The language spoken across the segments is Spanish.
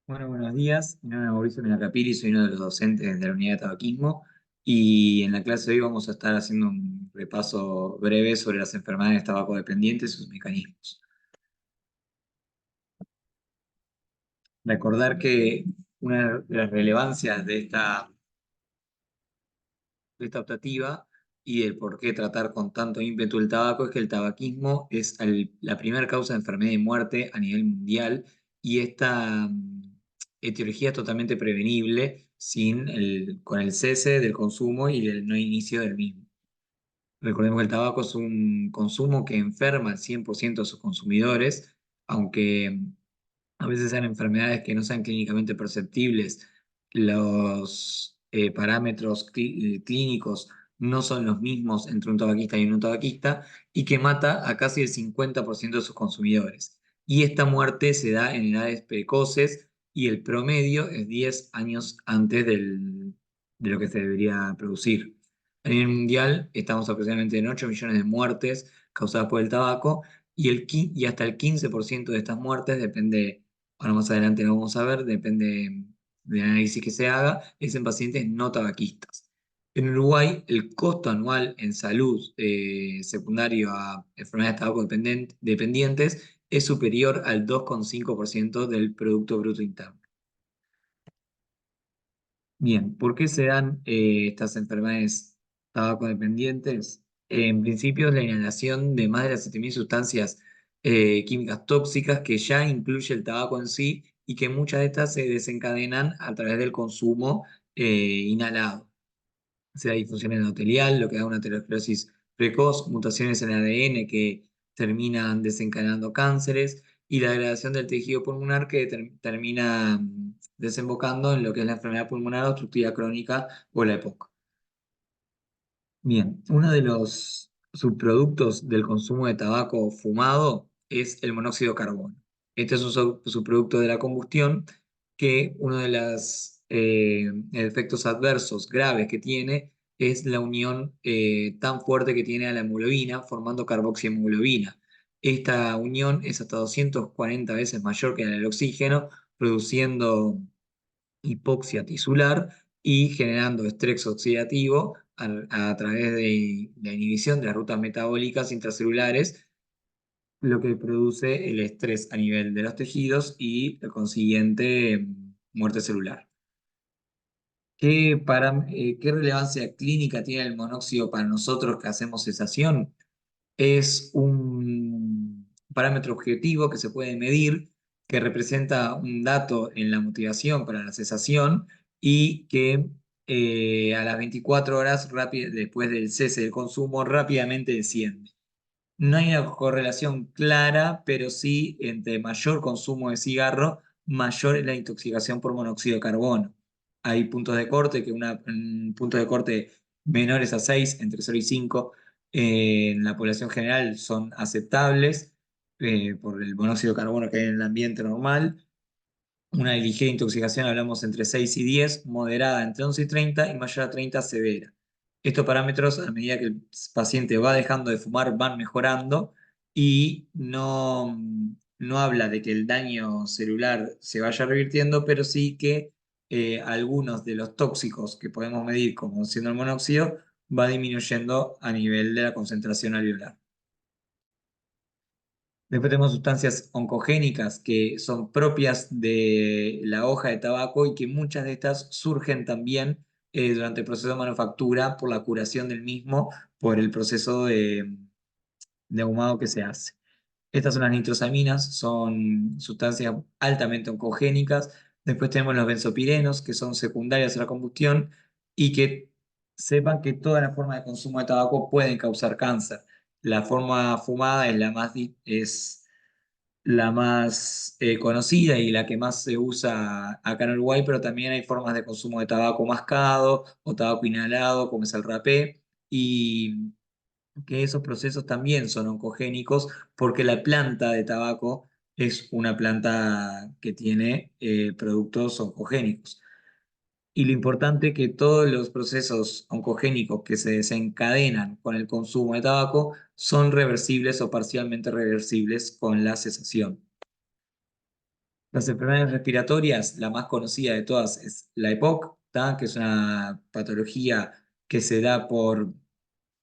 Bueno, buenos días. Mi nombre es Mauricio Menacapiri, soy uno de los docentes de la unidad de tabaquismo y en la clase de hoy vamos a estar haciendo un repaso breve sobre las enfermedades tabacodependientes y sus mecanismos. Recordar que una de las relevancias de esta optativa y del por qué tratar con tanto ímpetu el tabaco es que el tabaquismo es la primera causa de enfermedad y muerte a nivel mundial y esta etiología es totalmente prevenible con el cese del consumo y el no inicio del mismo. Recordemos que el tabaco es un consumo que enferma al 100% de sus consumidores, aunque a veces sean enfermedades que no sean clínicamente perceptibles, los parámetros clínicos no son los mismos entre un tabaquista y un no tabaquista, y que mata a casi el 50% de sus consumidores. Y esta muerte se da en edades precoces y el promedio es 10 años antes de lo que se debería producir. A nivel mundial estamos aproximadamente en 8 millones de muertes causadas por el tabaco y hasta el 15% de estas muertes depende. Ahora más adelante lo vamos a ver, depende del análisis que se haga, es en pacientes no tabaquistas. En Uruguay, el costo anual en salud secundario a enfermedades tabaco dependientes es superior al 2,5% del Producto Bruto Interno. Bien, ¿por qué se dan estas enfermedades tabaco-dependientes? En principio es la inhalación de más de las 7.000 sustancias químicas tóxicas que ya incluye el tabaco en sí y que muchas de estas se desencadenan a través del consumo inhalado. Se da disfunción endotelial, lo que da una aterosclerosis precoz, mutaciones en ADN que terminan desencadenando cánceres y la degradación del tejido pulmonar que termina desembocando en lo que es la enfermedad pulmonar obstructiva crónica o la EPOC. Bien, uno de los subproductos del consumo de tabaco fumado es el monóxido de carbono. Este es un subproducto de la combustión que uno de los efectos adversos graves que tiene es la unión tan fuerte que tiene a la hemoglobina, formando carboxihemoglobina. Esta unión es hasta 240 veces mayor que la del oxígeno, produciendo hipoxia tisular y generando estrés oxidativo a través de la inhibición de las rutas metabólicas intracelulares, lo que produce el estrés a nivel de los tejidos y la consiguiente muerte celular. ¿Qué relevancia clínica tiene el monóxido para nosotros que hacemos cesación? Es un parámetro objetivo que se puede medir, que representa un dato en la motivación para la cesación y que a las 24 horas después del cese del consumo rápidamente desciende. No hay una correlación clara, pero sí entre mayor consumo de cigarro, mayor es la intoxicación por monóxido de carbono. Hay puntos de corte un punto de corte menores a 6, entre 0 y 5, en la población general son aceptables por el monóxido de carbono que hay en el ambiente normal. Una ligera intoxicación hablamos entre 6 y 10, moderada entre 11 y 30 y mayor a 30 severa. Estos parámetros, a medida que el paciente va dejando de fumar, van mejorando y no habla de que el daño celular se vaya revirtiendo, pero sí que algunos de los tóxicos que podemos medir, como siendo el monóxido, va disminuyendo a nivel de la concentración alveolar. Después tenemos sustancias oncogénicas que son propias de la hoja de tabaco y que muchas de estas surgen también durante el proceso de manufactura por la curación del mismo, por el proceso de ahumado que se hace. Estas son las nitrosaminas, son sustancias altamente oncogénicas. Después tenemos los benzopirenos, que son secundarias a la combustión y que sepan que todas las formas de consumo de tabaco pueden causar cáncer. La forma fumada es la más conocida y la que más se usa acá en Uruguay, pero también hay formas de consumo de tabaco mascado o tabaco inhalado, como es el rapé, y que esos procesos también son oncogénicos porque la planta de tabaco es una planta que tiene productos oncogénicos. Y lo importante es que todos los procesos oncogénicos que se desencadenan con el consumo de tabaco son reversibles o parcialmente reversibles con la cesación. Las enfermedades respiratorias, la más conocida de todas es la EPOC, ¿tá? Que es una patología que se da por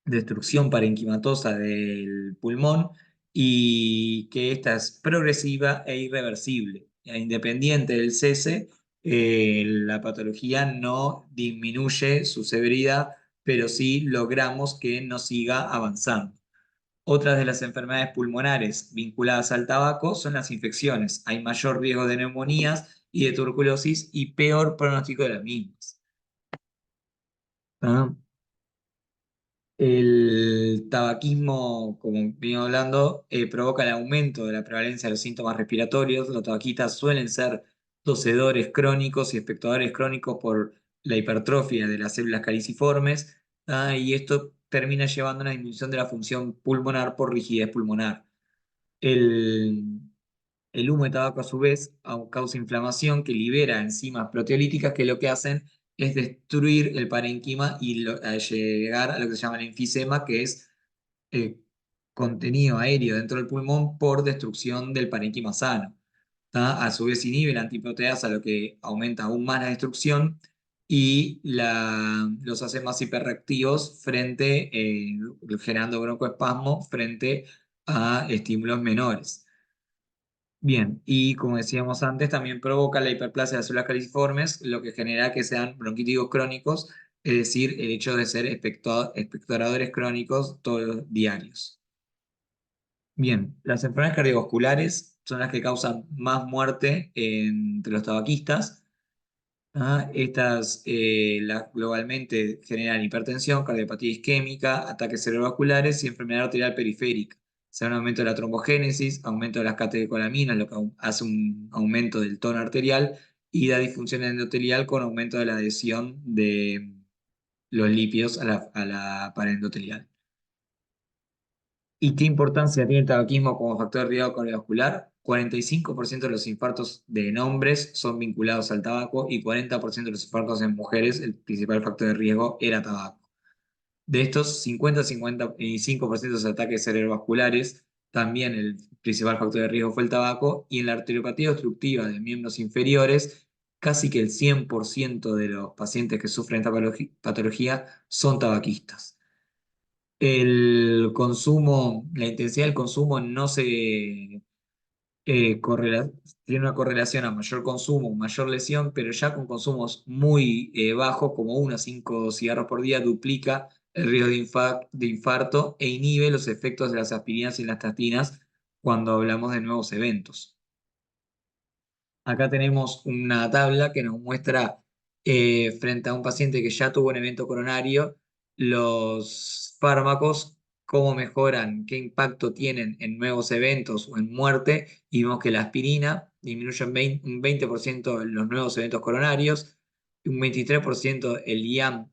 destrucción parenquimatosa del pulmón y que esta es progresiva e irreversible. Independiente del cese, la patología no disminuye su severidad, pero sí logramos que no siga avanzando. Otras de las enfermedades pulmonares vinculadas al tabaco son las infecciones. Hay mayor riesgo de neumonías y de tuberculosis y peor pronóstico de las mismas. ¿Ah? El tabaquismo, como venimos hablando, provoca el aumento de la prevalencia de los síntomas respiratorios. Los tabaquistas suelen ser tosedores crónicos y espectadores crónicos por la hipertrofia de las células caliciformes, y esto termina llevando a una disminución de la función pulmonar por rigidez pulmonar. El, el humo de tabaco, a su vez, causa inflamación que libera enzimas proteolíticas que lo que hacen es destruir el parénquima y a llegar a lo que se llama el enfisema, que es eh, contenido aéreo dentro del pulmón por destrucción del parénquima sano. ¿Tá? A su vez inhibe la antiproteasa, lo que aumenta aún más la destrucción y los hace más hiperreactivos frente, generando broncoespasmo frente a estímulos menores. Bien, y como decíamos antes, también provoca la hiperplasia de las células caliciformes, lo que genera que sean bronquíticos crónicos, es decir, el hecho de ser expectoradores crónicos todos los diarios. Bien, las enfermedades cardiovasculares son las que causan más muerte entre los tabaquistas. Estas globalmente generan hipertensión, cardiopatía isquémica, ataques cerebrovasculares y enfermedad arterial periférica. Se da un aumento de la trombogénesis, aumento de las catecolaminas, lo que hace un aumento del tono arterial y da disfunción endotelial con aumento de la adhesión de los lípidos a la pared endotelial. ¿Y qué importancia tiene el tabaquismo como factor de riesgo cardiovascular? 45% de los infartos de hombres son vinculados al tabaco y 40% de los infartos en mujeres, el principal factor de riesgo era tabaco. De estos, 50-55% de los ataques cerebrovasculares, también el principal factor de riesgo fue el tabaco, y en la arteriopatía obstructiva de miembros inferiores, casi que el 100% de los pacientes que sufren esta patología son tabaquistas. El consumo, la intensidad del consumo no se tiene una correlación a mayor consumo, mayor lesión, pero ya con consumos muy bajos, como 1 a 5 cigarros por día, duplica el riesgo de infarto e inhibe los efectos de las aspirinas y las estatinas cuando hablamos de nuevos eventos. Acá tenemos una tabla que nos muestra, frente a un paciente que ya tuvo un evento coronario, los fármacos, cómo mejoran, qué impacto tienen en nuevos eventos o en muerte. Y vemos que la aspirina disminuye un 20% los nuevos eventos coronarios, un 23% el IAM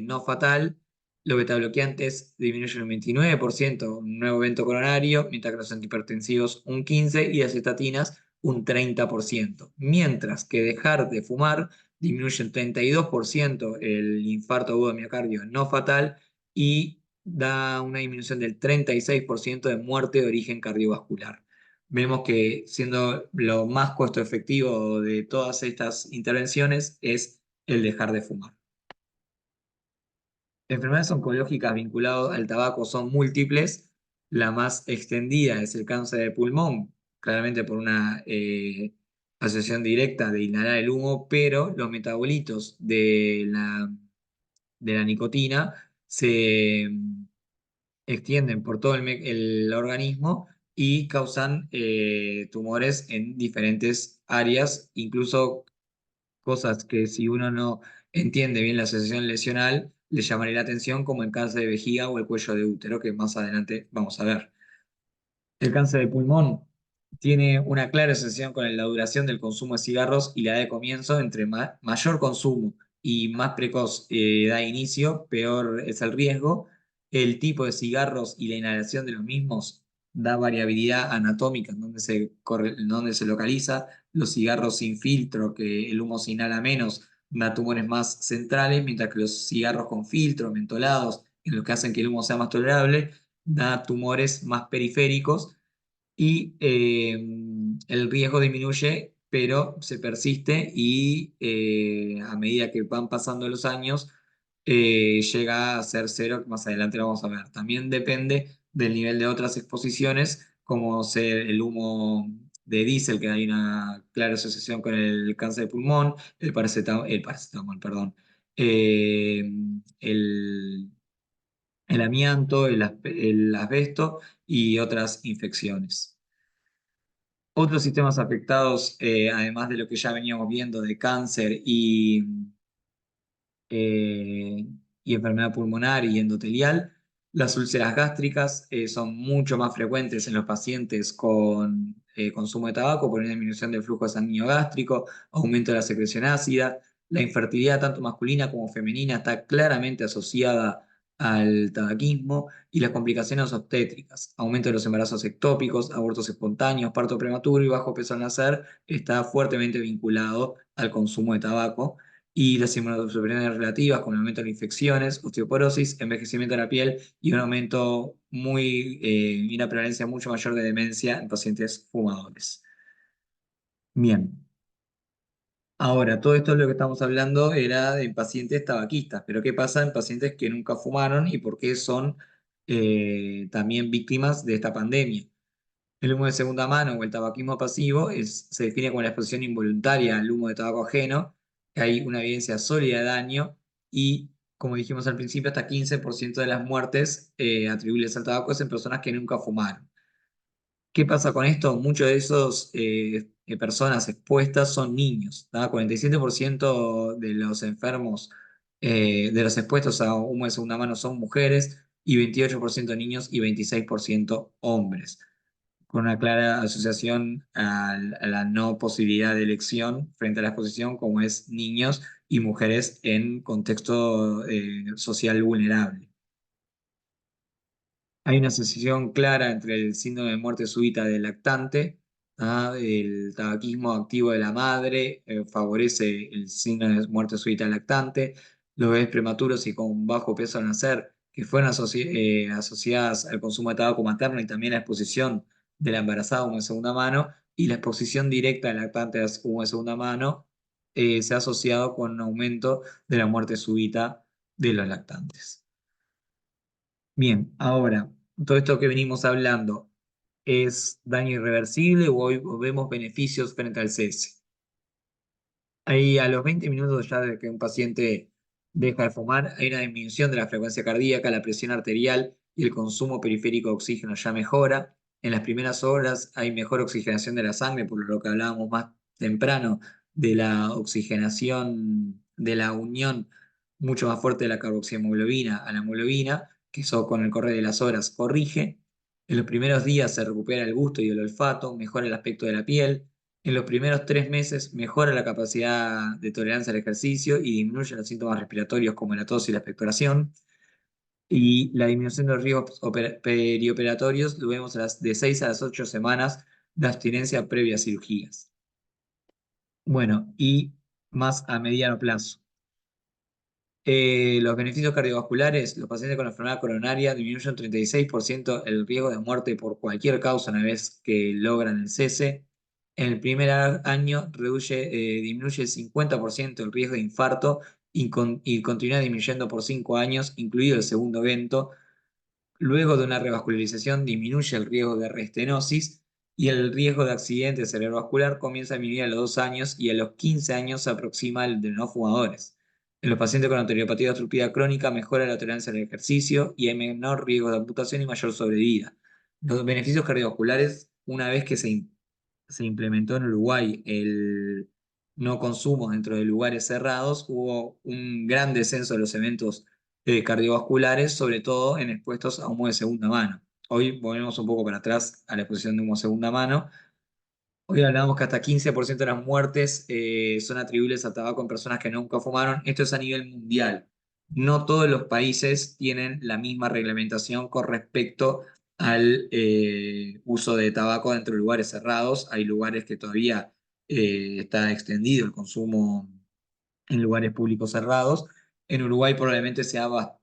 no fatal. Los betabloqueantes disminuyen un 29% un nuevo evento coronario, mientras que los antihipertensivos un 15% y las estatinas un 30%, mientras que dejar de fumar disminuye un 32% el infarto agudo de miocardio no fatal y da una disminución del 36% de muerte de origen cardiovascular. Vemos que siendo lo más costo efectivo de todas estas intervenciones es el dejar de fumar. Enfermedades oncológicas vinculadas al tabaco son múltiples. La más extendida es el cáncer de pulmón, claramente por una asociación directa de inhalar el humo, pero los metabolitos de la nicotina se extienden por todo el organismo y causan tumores en diferentes áreas, incluso cosas que si uno no entiende bien la asociación lesional, le llamaría la atención, como el cáncer de vejiga o el cuello de útero, que más adelante vamos a ver. El cáncer de pulmón tiene una clara asociación con la duración del consumo de cigarros y la edad de comienzo. Entre mayor consumo y más precoz edad de inicio, peor es el riesgo. El tipo de cigarros y la inhalación de los mismos da variabilidad anatómica en donde se localiza. Los cigarros sin filtro, que el humo se inhala menos, da tumores más centrales, mientras que los cigarros con filtro, mentolados, en los que hacen que el humo sea más tolerable, da tumores más periféricos y el riesgo disminuye pero se persiste y a medida que van pasando los años, llega a ser cero, que más adelante lo vamos a ver. También depende del nivel de otras exposiciones, como ser el humo de diésel, que hay una clara asociación con el cáncer de pulmón, el paracetamol, perdón, eh, el, el amianto, el asbesto y otras infecciones. Otros sistemas afectados, además de lo que ya veníamos viendo de cáncer eh, y enfermedad pulmonar y endotelial. Las úlceras gástricas son mucho más frecuentes en los pacientes con consumo de tabaco por una disminución del flujo sanguíneo gástrico, aumento de la secreción ácida. La infertilidad tanto masculina como femenina está claramente asociada al tabaquismo y las complicaciones obstétricas, aumento de los embarazos ectópicos, abortos espontáneos, parto prematuro y bajo peso al nacer está fuertemente vinculado al consumo de tabaco y las inmunosupresiones relativas con el aumento de las infecciones, osteoporosis, envejecimiento de la piel y un aumento y una prevalencia mucho mayor de demencia en pacientes fumadores. Bien, ahora todo esto es lo que estamos hablando era de pacientes tabaquistas, pero ¿qué pasa en pacientes que nunca fumaron y por qué son también víctimas de esta pandemia? El humo de segunda mano o el tabaquismo pasivo se define como la exposición involuntaria al humo de tabaco ajeno, que hay una evidencia sólida de daño y, como dijimos al principio, hasta 15% de las muertes atribuibles al tabaco es en personas que nunca fumaron. ¿Qué pasa con esto? Muchos de esos personas expuestas son niños. 47% de los enfermos, de los expuestos a humo de segunda mano son mujeres y 28% niños y 26% hombres con una clara asociación a la no posibilidad de elección frente a la exposición, como es niños y mujeres en contexto social vulnerable. Hay una asociación clara entre el síndrome de muerte súbita del lactante, el tabaquismo activo de la madre favorece el síndrome de muerte súbita del lactante, los bebés prematuros y con bajo peso al nacer, que fueron asociadas al consumo de tabaco materno y también la exposición de la embarazada a humo de segunda mano, y la exposición directa del lactante a humo de segunda mano se ha asociado con un aumento de la muerte súbita de los lactantes. Bien, ahora, todo esto que venimos hablando, ¿es daño irreversible o hoy vemos beneficios frente al cese? Ahí a los 20 minutos ya de que un paciente deja de fumar, hay una disminución de la frecuencia cardíaca, la presión arterial y el consumo periférico de oxígeno ya mejora. En las primeras horas hay mejor oxigenación de la sangre, por lo que hablábamos más temprano de la oxigenación, de la unión mucho más fuerte de la carboxihemoglobina a la hemoglobina, que eso con el correr de las horas corrige. En los primeros días se recupera el gusto y el olfato, mejora el aspecto de la piel. En los primeros 3 meses mejora la capacidad de tolerancia al ejercicio y disminuye los síntomas respiratorios como la tos y la expectoración. Y la disminución de los riesgos perioperatorios lo vemos de 6 a las 8 semanas de abstinencia previa a cirugías. Bueno, y más a mediano plazo. Los beneficios cardiovasculares, los pacientes con enfermedad coronaria disminuyen un 36% el riesgo de muerte por cualquier causa una vez que logran el cese. En el primer año disminuye el 50% el riesgo de infarto y continúa disminuyendo por 5 años, incluido el segundo evento. Luego de una revascularización disminuye el riesgo de restenosis y el riesgo de accidente cerebrovascular comienza a disminuir a los 2 años y a los 15 años se aproxima al de no fumadores. En los pacientes con anteriopatía obstructiva crónica mejora la tolerancia al ejercicio y hay menor riesgo de amputación y mayor sobrevida. Los beneficios cardiovasculares, una vez que se implementó en Uruguay el no consumo dentro de lugares cerrados, hubo un gran descenso de los eventos cardiovasculares, sobre todo en expuestos a humo de segunda mano. Hoy volvemos un poco para atrás a la exposición de humo de segunda mano. Hoy hablamos que hasta 15% de las muertes son atribuibles a tabaco en personas que nunca fumaron. Esto es a nivel mundial. No todos los países tienen la misma reglamentación con respecto al uso de tabaco dentro de lugares cerrados. Hay lugares que todavía está extendido el consumo en lugares públicos cerrados. En Uruguay probablemente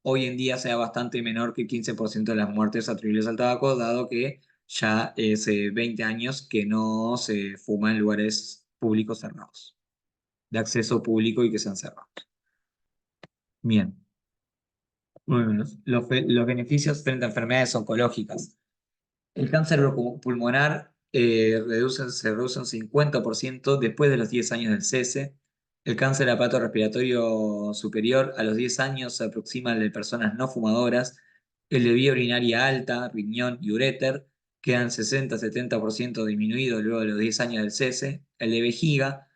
hoy en día sea bastante menor que el 15% de las muertes atribuibles al tabaco, dado que ya hace 20 años que no se fuma en lugares públicos cerrados, de acceso público y que sean cerrados. Bien. Bueno, los beneficios frente a enfermedades oncológicas. El cáncer pulmonar se reduce un 50% después de los 10 años del cese. El cáncer respiratorio superior a los 10 años se aproxima al de personas no fumadoras. El de vía urinaria alta, riñón y uréter quedan 60-70% disminuidos luego de los 10 años del cese. El de vejiga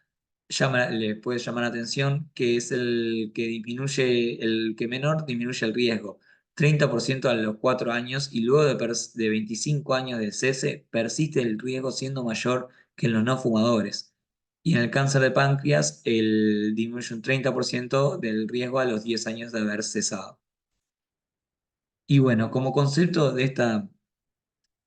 le puede llamar la atención que es el que disminuye, el que menor disminuye el riesgo. 30% a los 4 años y luego de 25 años de cese persiste el riesgo siendo mayor que en los no fumadores. Y en el cáncer de páncreas disminuye un 30% del riesgo a los 10 años de haber cesado. Y bueno, como concepto de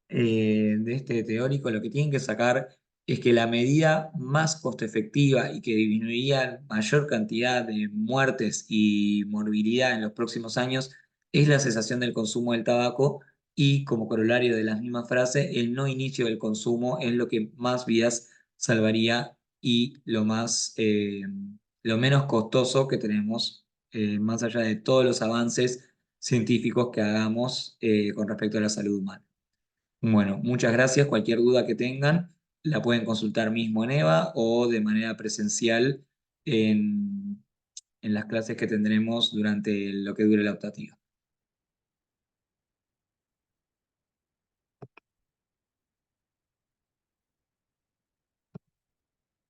este teórico, lo que tienen que sacar es que la medida más costo efectiva y que disminuiría mayor cantidad de muertes y morbilidad en los próximos años es la cesación del consumo del tabaco y como corolario de la misma frase, el no inicio del consumo es lo que más vidas salvaría y lo menos costoso que tenemos, más allá de todos los avances científicos que hagamos con respecto a la salud humana. Bueno, muchas gracias. Cualquier duda que tengan, la pueden consultar mismo en EVA o de manera presencial en, en las clases que tendremos durante lo que dure la optativa.